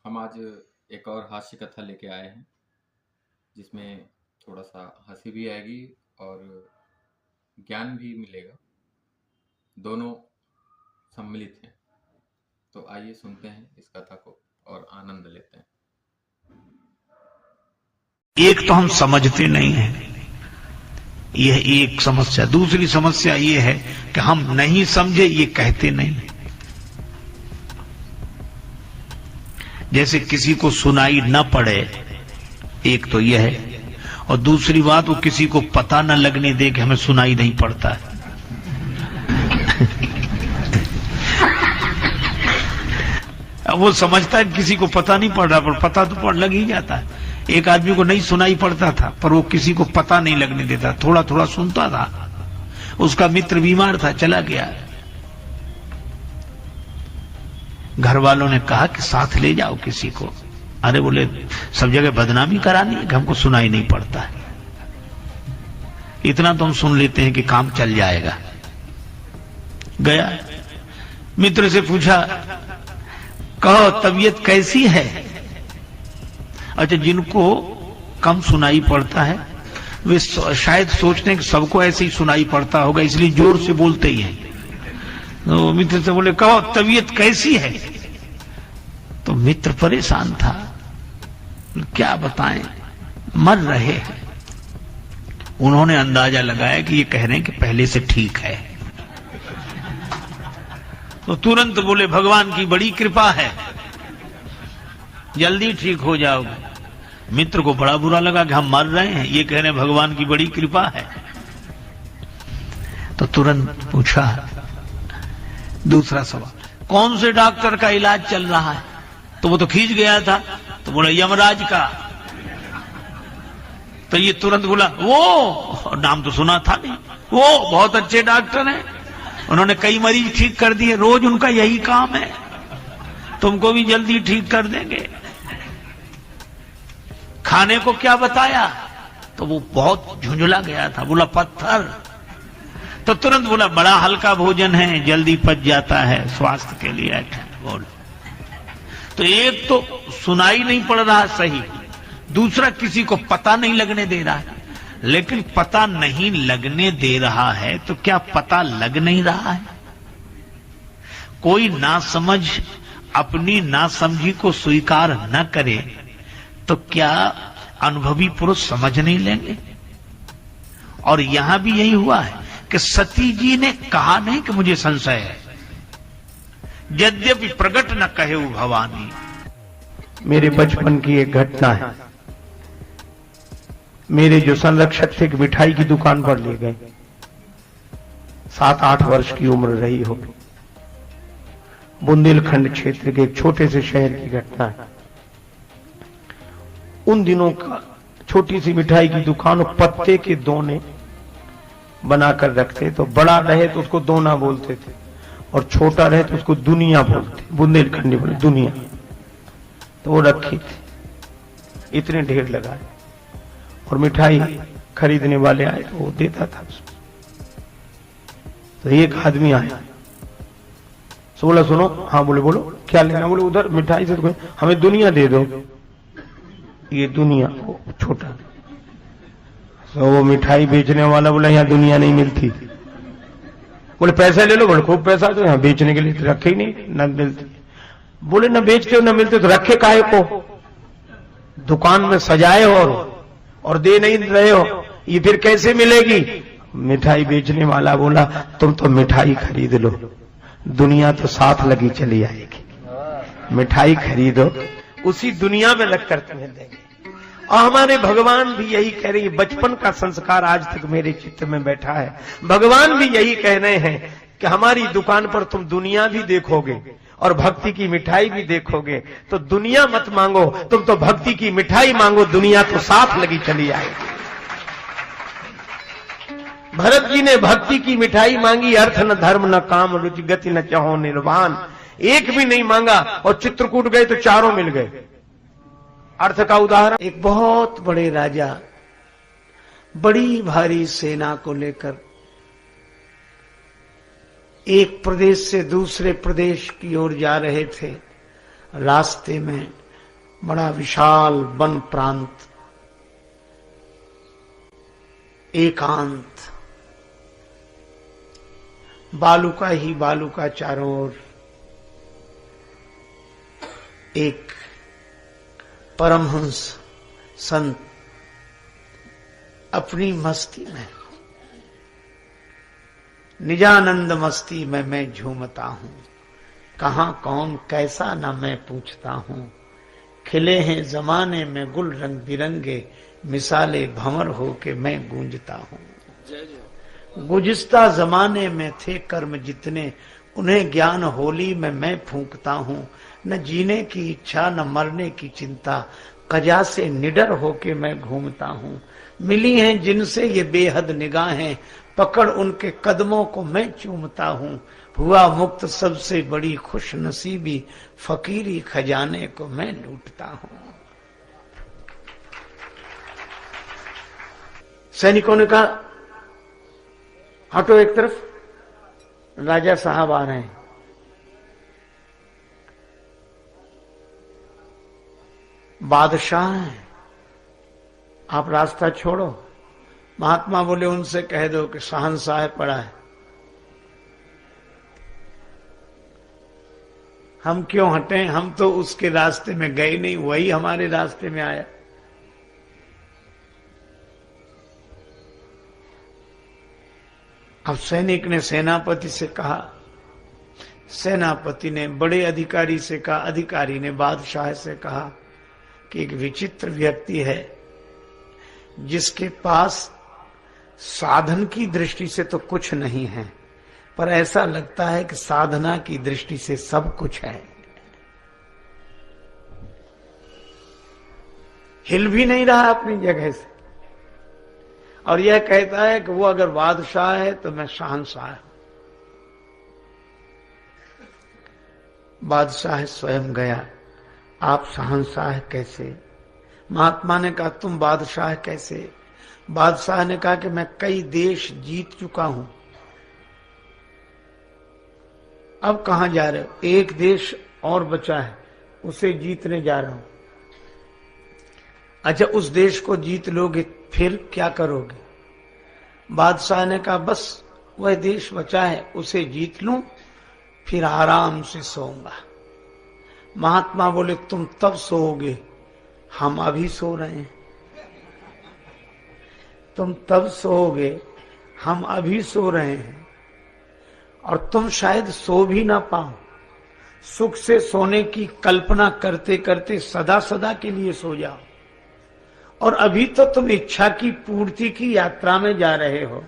हम आज एक और हास्य कथा लेके आए हैं जिसमें थोड़ा सा हंसी भी आएगी और ज्ञान भी मिलेगा। दोनों सम्मिलित हैं। तो आइए सुनते हैं इस कथा को और आनंद लेते हैं। एक तो हम समझते नहीं हैं, यह एक समस्या। दूसरी समस्या यह है कि हम नहीं समझे ये कहते नहीं। जैसे किसी को सुनाई न पड़े, एक तो यह है, और दूसरी बात वो किसी को पता न लगने दे कि हमें सुनाई नहीं पड़ता है। वो समझता है किसी को पता नहीं पड़ रहा, पर पता तो पड़ लग ही जाता है। एक आदमी को नहीं सुनाई पड़ता था, पर वो किसी को पता नहीं लगने देता, थोड़ा थोड़ा सुनता था। उसका मित्र बीमार था, चला गया। घर वालों ने कहा कि साथ ले जाओ किसी को। अरे बोले सब जगह बदनामी करानी है कि हमको सुनाई नहीं पड़ता है। इतना तो हम सुन लेते हैं कि काम चल जाएगा। गया, मित्र से पूछा, कहो तबीयत कैसी है? अच्छा, जिनको कम सुनाई पड़ता है वे शायद सोचते हैं कि सबको ऐसे ही सुनाई पड़ता होगा, इसलिए जोर से बोलते ही हैं। तो मित्र से बोले, कहो तबीयत कैसी है? तो मित्र परेशान था, क्या बताएं, मर रहे हैं। उन्होंने अंदाजा लगाया कि ये कह रहे हैं कि पहले से ठीक है। तो तुरंत बोले, भगवान की बड़ी कृपा है, जल्दी ठीक हो जाओगे। मित्र को बड़ा बुरा लगा कि हम मर रहे हैं, ये कह रहे हैं भगवान की बड़ी कृपा है। तो तुरंत पूछा दूसरा सवाल, कौन से डॉक्टर का इलाज चल रहा है? तो वो तो खींच गया था, तो बोला यमराज का। तो ये तुरंत बोला, वो नाम तो सुना था नहीं, वो बहुत अच्छे डॉक्टर हैं, उन्होंने कई मरीज ठीक कर दिए, रोज उनका यही काम है, तुमको भी जल्दी ठीक कर देंगे। खाने को क्या बताया? तो वो बहुत झुंझुला गया था, बोला पत्थर। तो तुरंत बोला बड़ा हल्का भोजन है, जल्दी पच जाता है, स्वास्थ्य के लिए अच्छा। बोल, तो एक तो सुनाई नहीं पड़ रहा सही, दूसरा किसी को पता नहीं लगने दे रहा है। लेकिन पता नहीं लगने दे रहा है तो क्या पता लग नहीं रहा है? कोई नासमझ अपनी नासमझी को स्वीकार न करे तो क्या अनुभवी पुरुष समझ नहीं लेंगे? और यहां भी यही हुआ है कि सती जी ने कहा नहीं कि मुझे संशय है, यद्यपि प्रकट न कहे भवानी। मेरे बचपन की एक घटना है। मेरे जो संरक्षक थे मिठाई की दुकान पर ले गए, 7-8 वर्ष की उम्र रही होगी। बुंदेलखंड क्षेत्र के एक छोटे से शहर की घटना है। उन दिनों का छोटी सी मिठाई की दुकान पत्ते के दोने बनाकर रखते, तो बड़ा रहे तो उसको दोना बोलते थे और छोटा रहे तो उसको दुनिया बोलते, बुंदेलखंडी बोले दुनिया। तो वो रखी थी, इतने ढेर लगाए और मिठाई खरीदने वाले आए तो वो देता था उसको। तो एक आदमी आया, तो बोला सुनो, हाँ बोले बोलो क्या लेना? बोले उधर मिठाई से तो हमें दुनिया दे दो। ये दुनिया वो छोटा। तो वो मिठाई बेचने वाला बोला यहाँ दुनिया नहीं मिलती। बोले पैसा ले लो। बोले खूब पैसा, तो यहाँ बेचने के लिए तो रखे ही नहीं, न मिलती। बोले न बेचते हो न मिलते तो रखे काहे को? दुकान में सजाए हो और दे नहीं रहे हो, ये फिर कैसे मिलेगी? मिठाई बेचने वाला बोला तुम तो मिठाई खरीद लो, दुनिया तो साथ लगी चली आएगी। मिठाई खरीदो, उसी दुनिया में लगकर तुम्हें देंगे। और हमारे भगवान भी यही कह रहे हैं, बचपन का संस्कार आज तक मेरे चित्त में बैठा है। भगवान भी यही कह रहे हैं कि हमारी दुकान पर तुम दुनिया भी देखोगे और भक्ति की मिठाई भी देखोगे, तो दुनिया मत मांगो, तुम तो भक्ति की मिठाई मांगो, दुनिया तो साथ लगी चली आएगी। भरत जी ने भक्ति की मिठाई मांगी, अर्थ न धर्म न काम रुचि गति न चाहो निर्वाण, एक भी नहीं मांगा और चित्रकूट गए तो चारों मिल गए। अर्थ का उदाहरण, एक बहुत बड़े राजा बड़ी भारी सेना को लेकर एक प्रदेश से दूसरे प्रदेश की ओर जा रहे थे। रास्ते में बड़ा विशाल वन प्रांत, एकांत, बालुका ही बालुका चारों ओर। एक परमहंस संत अपनी मस्ती में, निजानंद मस्ती में मैं झूमता हूं, कहां कौन कैसा न मैं पूछता हूं। खिले हैं जमाने में गुल रंग बिरंगे, मिसाले भंवर हो के मैं गूंजता हूं। गुजिस्ता जमाने में थे कर्म जितने, उन्हें ज्ञान होली में मैं फूंकता हूं। न जीने की इच्छा न मरने की चिंता, कजा से निडर होके मैं घूमता हूं। मिली हैं जिनसे ये बेहद निगाहें, पकड़ उनके कदमों को मैं चूमता हूं। हुआ मुक्त सबसे बड़ी खुश नसीबी, फकीरी खजाने को मैं लूटता हूं। सैनिकों ने कहा हटो एक तरफ, राजा साहब आ रहे हैं। बादशाह हैं, आप रास्ता छोड़ो। महात्मा बोले उनसे कह दो कि शहंशाह पड़ा है। हम क्यों हटें, हम तो उसके रास्ते में गए नहीं, वही हमारे रास्ते में आया। अब सैनिक ने सेनापति से कहा, सेनापति ने बड़े अधिकारी से कहा, अधिकारी ने बादशाह से कहा कि एक विचित्र व्यक्ति है जिसके पास साधन की दृष्टि से तो कुछ नहीं है, पर ऐसा लगता है कि साधना की दृष्टि से सब कुछ है। हिल भी नहीं रहा अपनी जगह से, और यह कहता है कि वो अगर बादशाह है तो मैं शहंशाह हूं। बादशाह स्वयं गया, आप शहंशाह कैसे? महात्मा ने कहा तुम बादशाह कैसे? बादशाह ने कहा कि मैं कई देश जीत चुका हूं। अब कहां जा रहे हो? एक देश और बचा है, उसे जीतने जा रहा हूं। अच्छा, उस देश को जीत लोगे फिर क्या करोगे? बादशाह ने कहा बस वह देश बचा है, उसे जीत लूं, फिर आराम से सोऊंगा। महात्मा बोले तुम तब सोओगे, हम अभी सो रहे हैं। तुम तब सोओगे, हम अभी सो रहे हैं, और तुम शायद सो भी ना पाओ। सुख से सोने की कल्पना करते करते सदा सदा के लिए सो जाओ। और अभी तो तुम इच्छा की पूर्ति की यात्रा में जा रहे हो,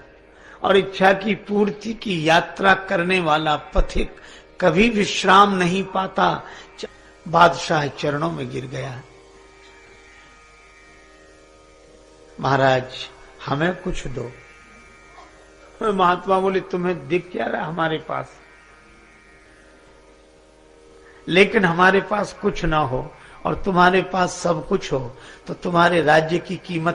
और इच्छा की पूर्ति की यात्रा करने वाला पथिक कभी विश्राम नहीं पाता। बादशाह चरणों में गिर गया, महाराज हमें कुछ दो। महात्मा बोले तुम्हें दिख क्या रहा हमारे पास? लेकिन हमारे पास कुछ ना हो और तुम्हारे पास सब कुछ हो तो तुम्हारे राज्य की कीमत